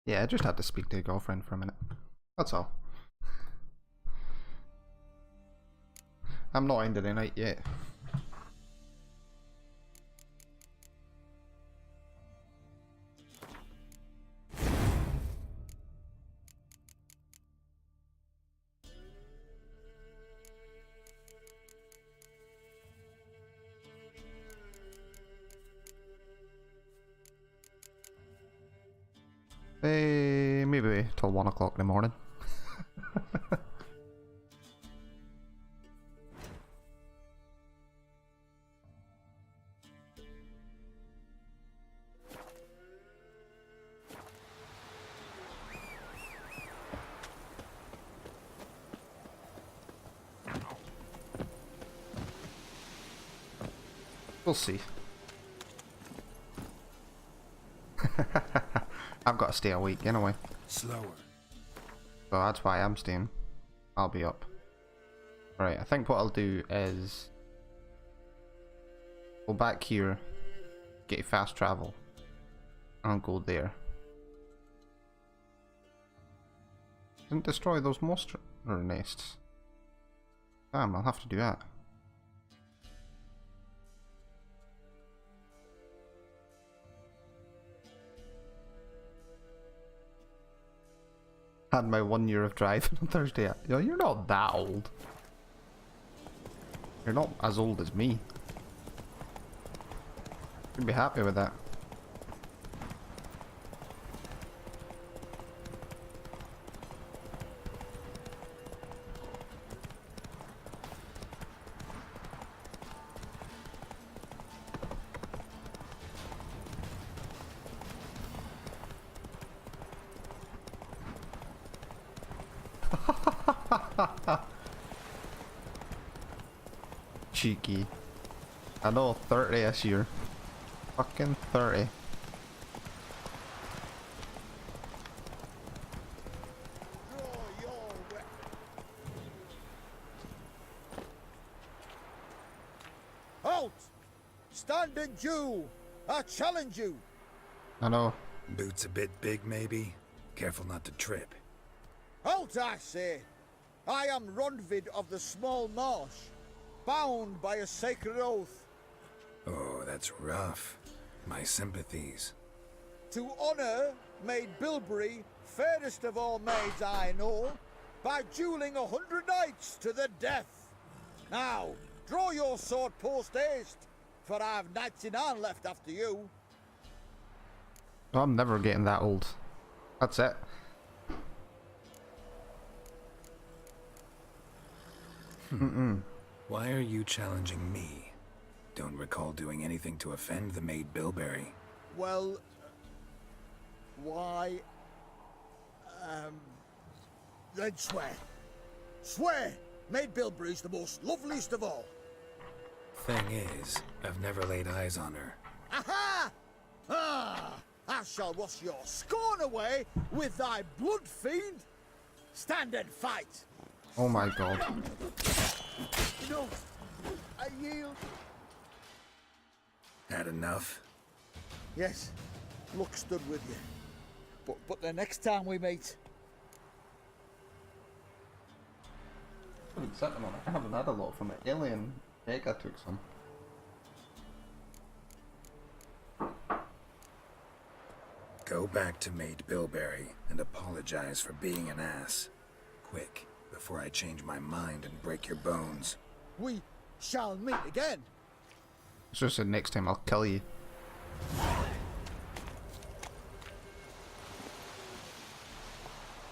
Yeah, I just had to speak to your girlfriend for a minute. That's all. I'm not ending the night yet. Maybe till 1 o'clock in the morning. We'll see. I've got to stay awake anyway. Slower. So that's why I'm staying. I'll be up. Right, I think what I'll do is go back here, get fast travel, and I'll go there. Didn't destroy those monster nests. Damn, I'll have to do that. Had my 1 year of driving on Thursday. Yo, you're not that old. You're not as old as me. You'd be happy with that. Cheeky. I know, 30 this year. Fucking 30. Halt! Standing Jew! I challenge you! I know. Boots a bit big, maybe? Careful not to trip. Halt, I say! I am Ronvid of the Small Marsh, bound by a sacred oath. Oh, that's rough. My sympathies. To honor Maid Bilberry, fairest of all maids I know, by dueling 100 knights to the death. Now, draw your sword post haste, for I've knights in hand left after you. I'm never getting that old. That's it. Why are you challenging me? Don't recall doing anything to offend the Maid Bilberry. Well, why, then swear. Swear! Maid Bilberry's the most loveliest of all. Thing is, I've never laid eyes on her. Aha! Ah! I shall wash your scorn away with thy blood, fiend. Stand and fight. Oh my god. No, I yield. Had enough? Yes, luck stood with you. But the next time we meet... I haven't had a lot from it. Alien Vega took some. Go back to Maid Bilberry and apologize for being an ass. Quick, before I change my mind and break your bones. We shall meet again. It's just the next time I'll kill you.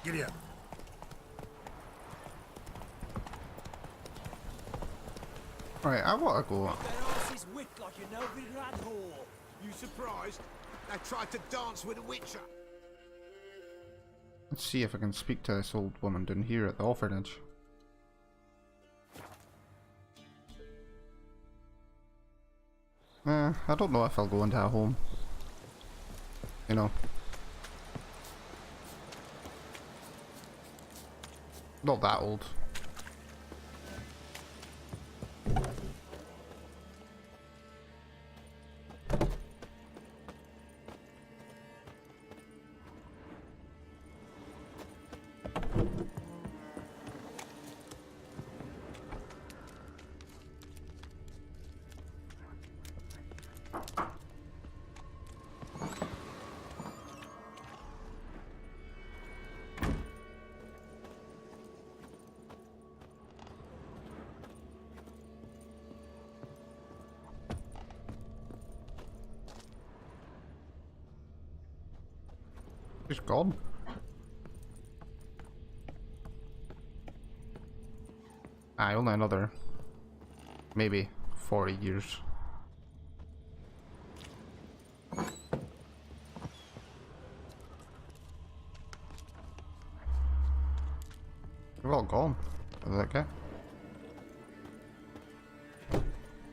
Giddy up. Right, I want to go. Their asses whipped like a Novid rat whore. You surprised? They tried to dance with a witcher. Let's see if I can speak to this old woman down here at the orphanage. I don't know if I'll go into a home. You know. Not that old. She's gone. Aye, only another maybe 40 years. They're all gone. Is that okay?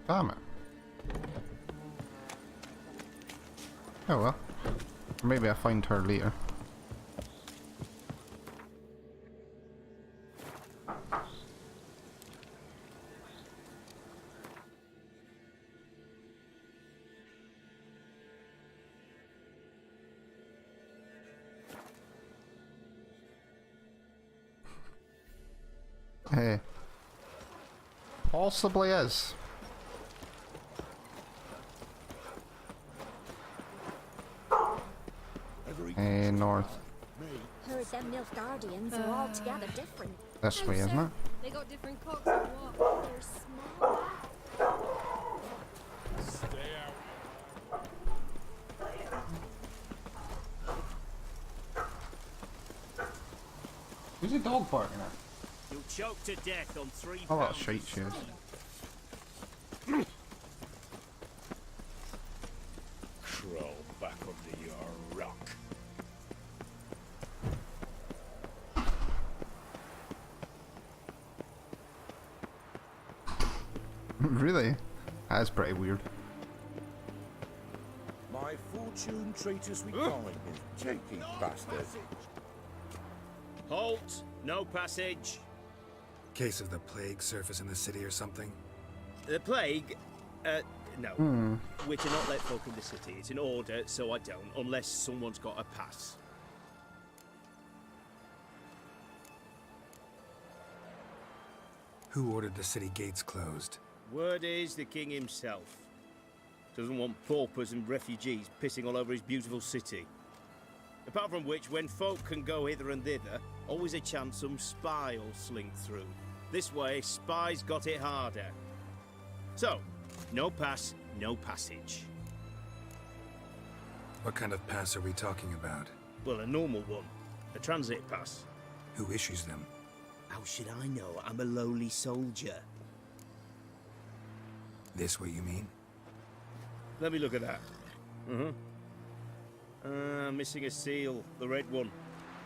Damn it. Oh well. Or maybe I'll find her later. Hey. Possibly is. Hey, north. Heard them Nilfgaardians are altogether different. This way, isn't it? They got different cocks or what? They're small. Who's the dog barking at? You'll choke to death on 3 Oh, pounds. that's shite she is. Crawl back under your rock. Really? That's pretty weird. My fortune treat us with kindness, cheeky bastard. Halt! No passage. Case of the plague surface in the city or something? The plague? No. We're to not let folk in the city. It's an order, so I don't, unless someone's got a pass. Who ordered the city gates closed? Word is the king himself. Doesn't want paupers and refugees pissing all over his beautiful city. Apart from which, when folk can go hither and thither, always a chance some spy will slink through. This way, spies got it harder. So, no pass, no passage. What kind of pass are we talking about? Well, a normal one. A transit pass. Who issues them? How should I know? I'm a lowly soldier. This what you mean? Let me look at that. Missing a seal. The red one.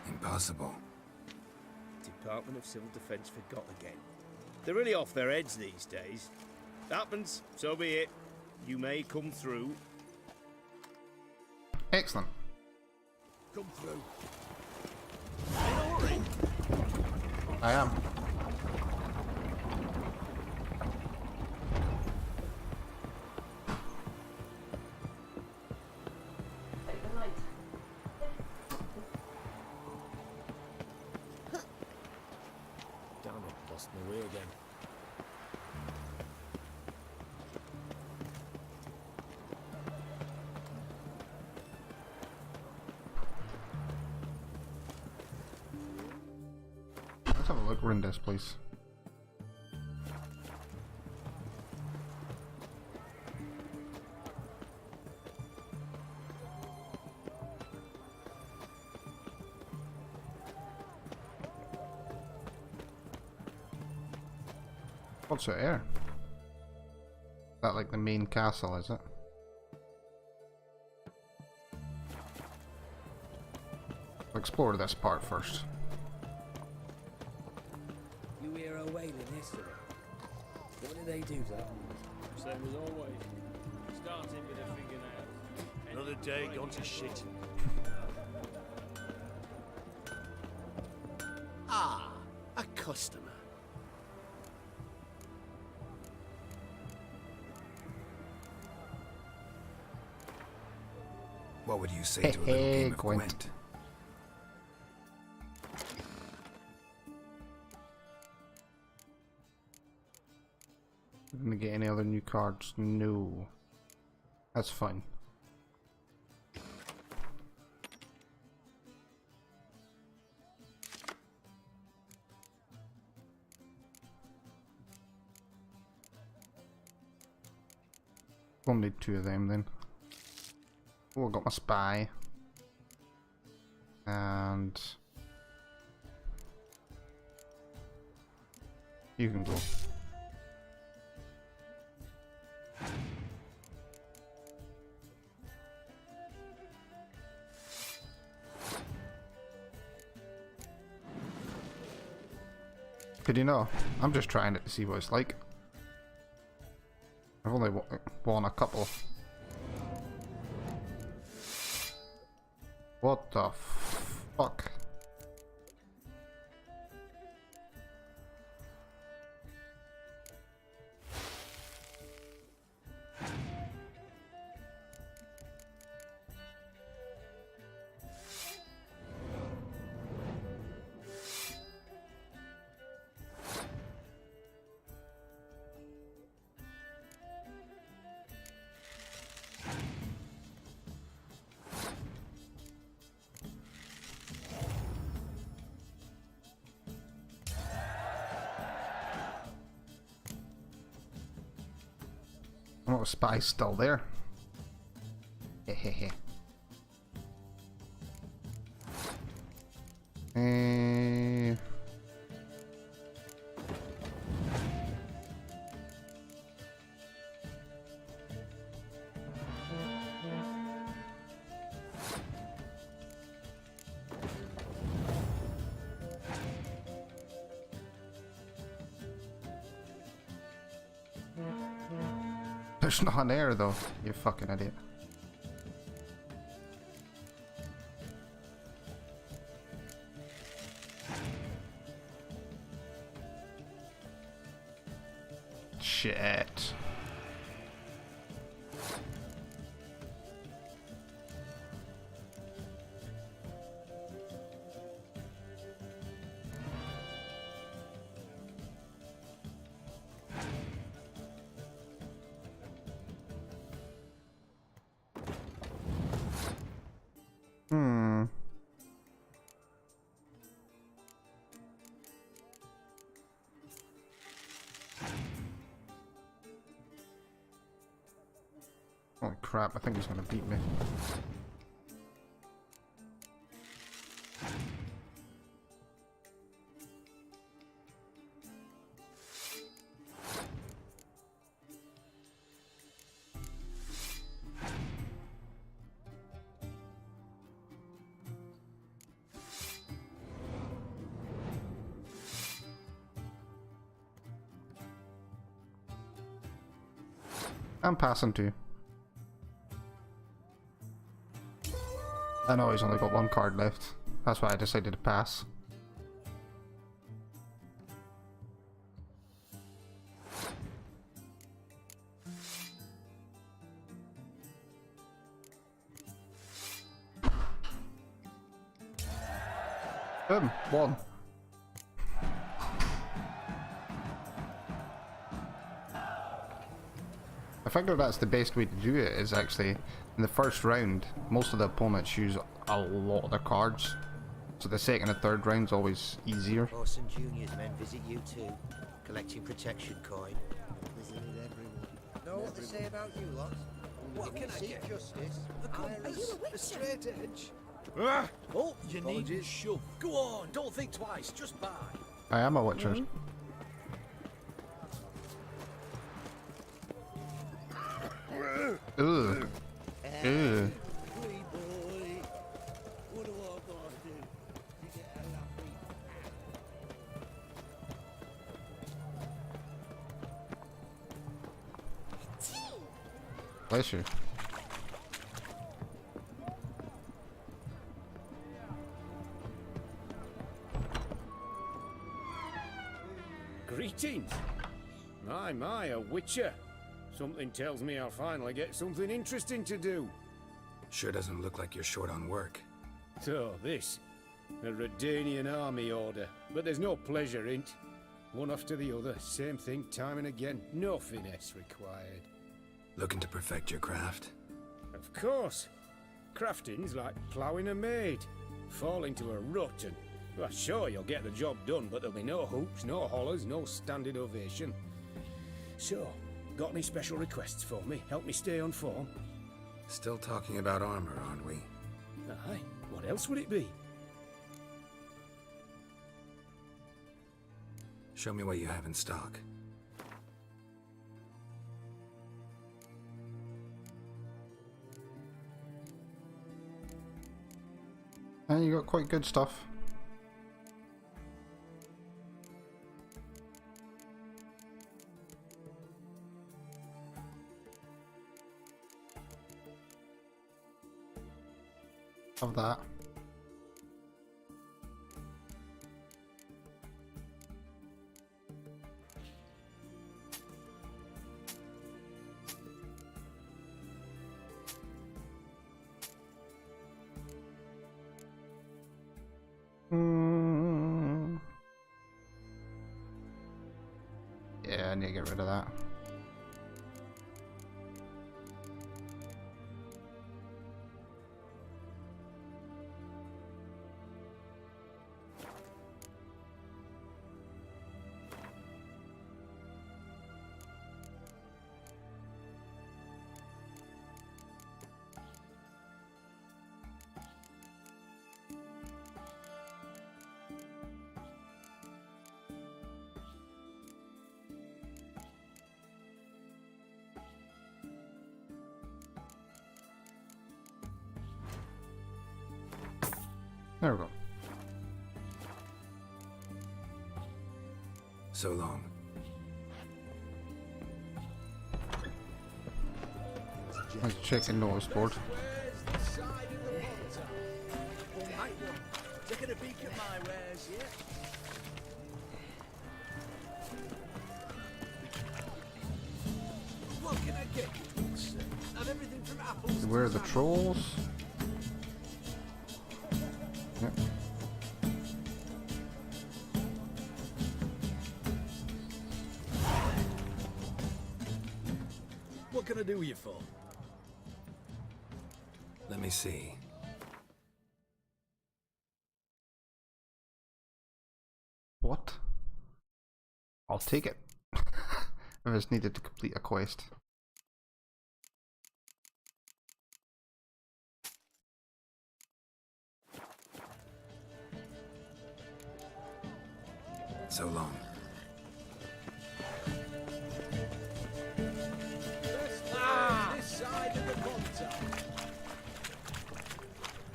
Impossible. Department of Civil Defence forgot again. They're really off their heads these days. Happens, so be it. You may come through. Excellent. Come through. I am. Damn it, lost my way again. Let's have a look around this place. What's it here? Is that like the main castle, is it? Explore this part first. You hear her wailing yesterday? What did they do to her? Same as always. Starting with a fingernail. Another day gone to shit. Ah, a customer. What would you say to a little game of Gwent? Didn't get any other new cards? No. That's fine. We'll need two of them then. Oh, I got my spy. And you can go. Could you know? I'm just trying it to see what it's like. I've only won a couple. What the fuck? Oh, spy's still there. Hehehe. There's not an air though, you fucking idiot. Shit. Holy crap, I think he's gonna beat me. I'm passing too. I know he's only got one card left. That's why I decided to pass. One. I figure that's the best way to do it, is actually in the first round most of the opponents use a lot of their cards, so the second and third round's always easier. Orson Jr.'s men visit you too, collecting protection coin. Visited everyone. Know what they say about you lot? What can I get? Justice. The compass, the straight edge. Oh, you need shove. Go on, don't think twice, just buy. I am a witcher. Ugh. Ugh. Bless you. Greetings. My, a witcher. Something tells me I'll finally get something interesting to do. Sure doesn't look like you're short on work. So, this. A Redanian army order. But there's no pleasure in't. One after the other, same thing time and again. No finesse required. Looking to perfect your craft? Of course. Crafting's like ploughing a maid. Fall into a rut and... Well, sure, you'll get the job done, but there'll be no hoops, no hollers, no standing ovation. So, got any special requests for me? Help me stay on form? Still talking about armor, aren't we? Aye, what else would it be? Show me what you have in stock. And you got quite good stuff. Of that. Yeah, I need to get rid of that. There we go. So long. Let's check the notice board. Taking a peek at my wares, yeah? What can I get you, sir? Have everything from apples. Where are the trolls? Yep. What can I do you for? Let me see. What? I'll take it. I just needed to complete a quest. So long. This side of the ponton.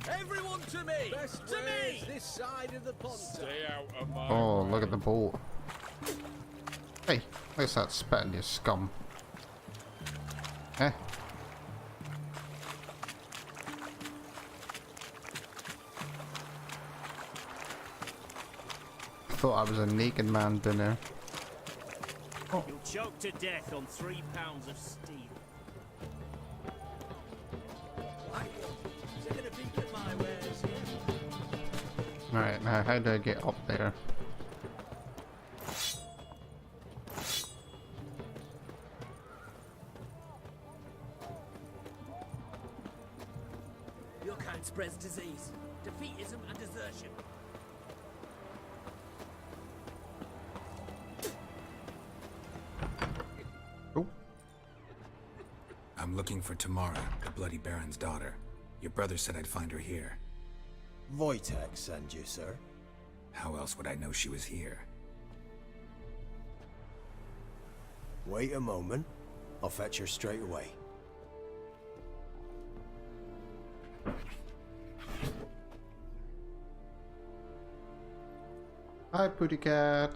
Everyone to me! To me! This side of the ponton. Stay out of my Oh, look at the bolt. Hey, where's that spitting, you scum? Eh? Thought I was a naked man down there. You'll choke to death on 3 pounds of steel. Taking a peek at my wares, yeah? Alright, now how do I get up there? Your kind spreads disease, defeatism, and desertion. Oh, I'm looking for Tamara, the Bloody Baron's daughter. Your brother said I'd find her here. Wojtek send you, sir. How else would I know she was here? Wait a moment. I'll fetch her straight away. hi, Pooty Cat.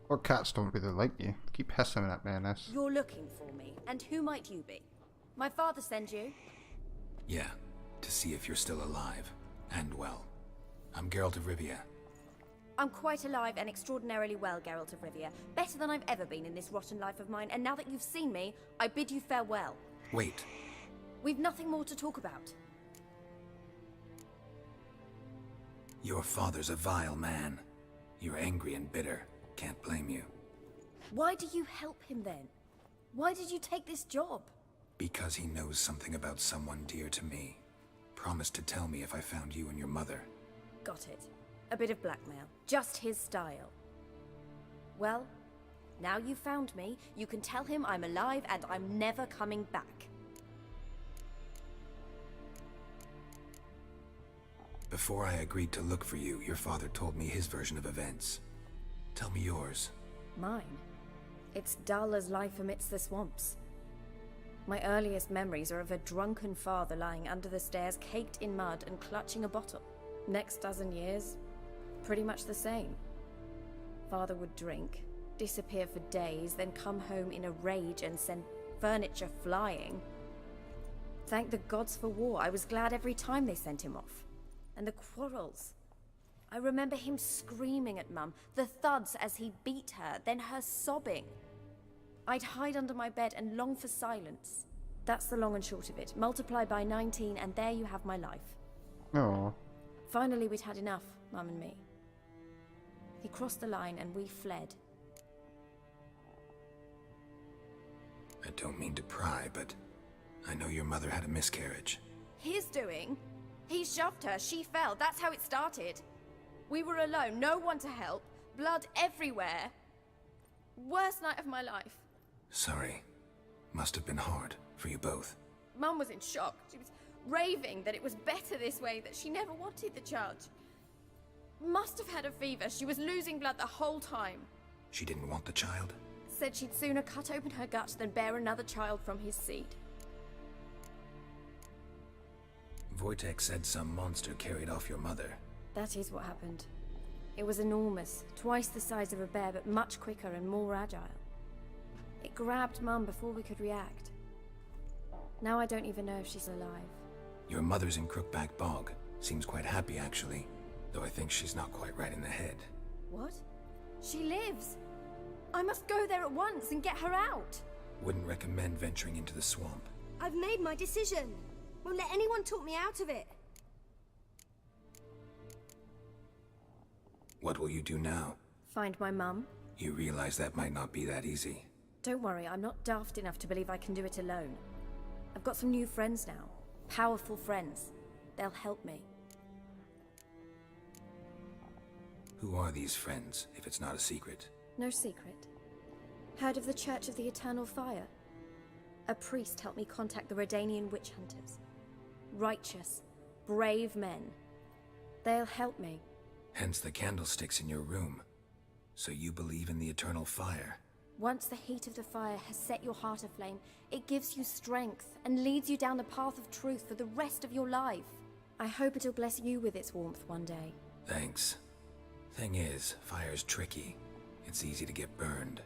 Or cats don't really like you. Keep hissing at me, Ness. You're looking for me, and who might you be? My father sent you? Yeah, to see if you're still alive. And well. I'm Geralt of Rivia. I'm quite alive and extraordinarily well, Geralt of Rivia. Better than I've ever been in this rotten life of mine, and now that you've seen me, I bid you farewell. Wait. We've nothing more to talk about. Your father's a vile man. You're angry and bitter. Can't blame you. Why do you help him then? Why did you take this job? Because he knows something about someone dear to me. Promised to tell me if I found you and your mother. Got it. A bit of blackmail. Just his style. Well, now you've found me, you can tell him I'm alive and I'm never coming back. Before I agreed to look for you, your father told me his version of events. Tell me yours. Mine? It's dull as life amidst the swamps. My earliest memories are of a drunken father lying under the stairs, caked in mud and clutching a bottle. Next dozen years, pretty much the same. Father would drink, disappear for days, then come home in a rage and send furniture flying. Thank the gods for war. I was glad every time they sent him off. And the quarrels. I remember him screaming at Mum, the thuds as he beat her, then her sobbing. I'd hide under my bed and long for silence. That's the long and short of it. Multiply by 19 and there you have my life. Oh. Finally we'd had enough, Mum and me. He crossed the line and we fled. I don't mean to pry, but I know your mother had a miscarriage. His doing? He shoved her, she fell, that's how it started. We were alone, no one to help, blood everywhere. Worst night of my life. Sorry. Must have been hard for you both. Mum was in shock. She was raving that it was better this way, that she never wanted the child. Must have had a fever. She was losing blood the whole time. She didn't want the child? Said she'd sooner cut open her guts than bear another child from his seed. Wojtek said some monster carried off your mother. That is what happened. It was enormous, twice the size of a bear, but much quicker and more agile. It grabbed Mum before we could react. Now I don't even know if she's alive. Your mother's in Crookback Bog. Seems quite happy, actually. Though I think she's not quite right in the head. What? She lives! I must go there at once and get her out! Wouldn't recommend venturing into the swamp. I've made my decision. Won't let anyone talk me out of it. What will you do now? Find my mum. You realize that might not be that easy. Don't worry, I'm not daft enough to believe I can do it alone. I've got some new friends now. Powerful friends. They'll help me. Who are these friends, if it's not a secret? No secret. Heard of the Church of the Eternal Fire? A priest helped me contact the Redanian witch hunters. Righteous, brave men. They'll help me. Hence the candlesticks in your room. So you believe in the eternal fire? Once the heat of the fire has set your heart aflame, it gives you strength and leads you down the path of truth for the rest of your life. I hope it'll bless you with its warmth one day. Thanks. Thing is, fire's tricky. It's easy to get burned.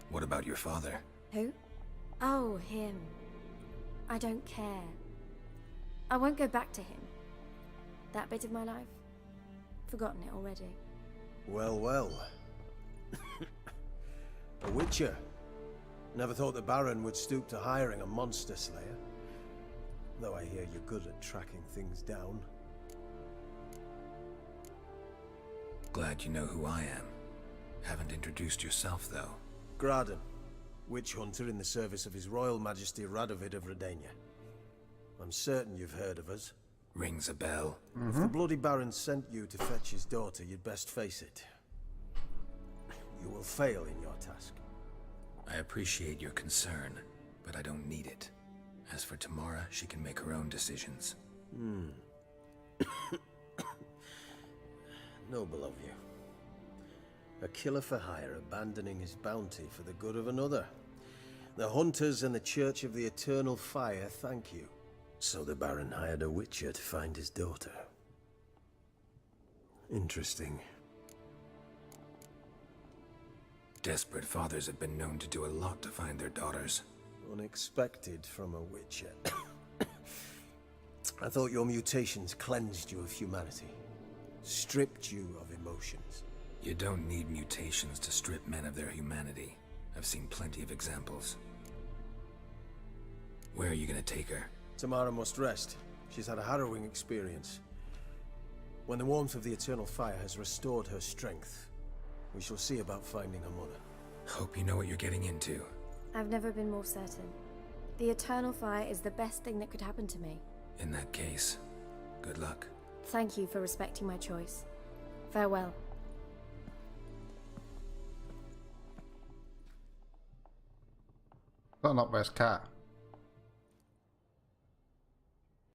What about your father? Who? Oh, him. I don't care. I won't go back to him. That bit of my life? Forgotten it already. Well, well. A witcher. Never thought the Baron would stoop to hiring a monster slayer. Though I hear you're good at tracking things down. Glad you know who I am. Haven't introduced yourself, though. Graden, witch hunter in the service of His Royal Majesty Radovid of Redania. I'm certain you've heard of us. Rings a bell. If the Bloody Baron sent you to fetch his daughter, you'd best face it. You will fail in your task. I appreciate your concern, but I don't need it. As for Tamara, she can make her own decisions. Noble of you. A killer for hire abandoning his bounty for the good of another. The hunters and the Church of the Eternal Fire thank you. So the Baron hired a witcher to find his daughter. Interesting. Desperate fathers have been known to do a lot to find their daughters. Unexpected from a witcher. I thought your mutations cleansed you of humanity. Stripped you of emotions. You don't need mutations to strip men of their humanity. I've seen plenty of examples. Where are you gonna take her? Tamara must rest. She's had a harrowing experience. When the warmth of the Eternal Fire has restored her strength, we shall see about finding her mother. Hope you know what you're getting into. I've never been more certain. The Eternal Fire is the best thing that could happen to me. In that case, good luck. Thank you for respecting my choice. Farewell. Not West Cat.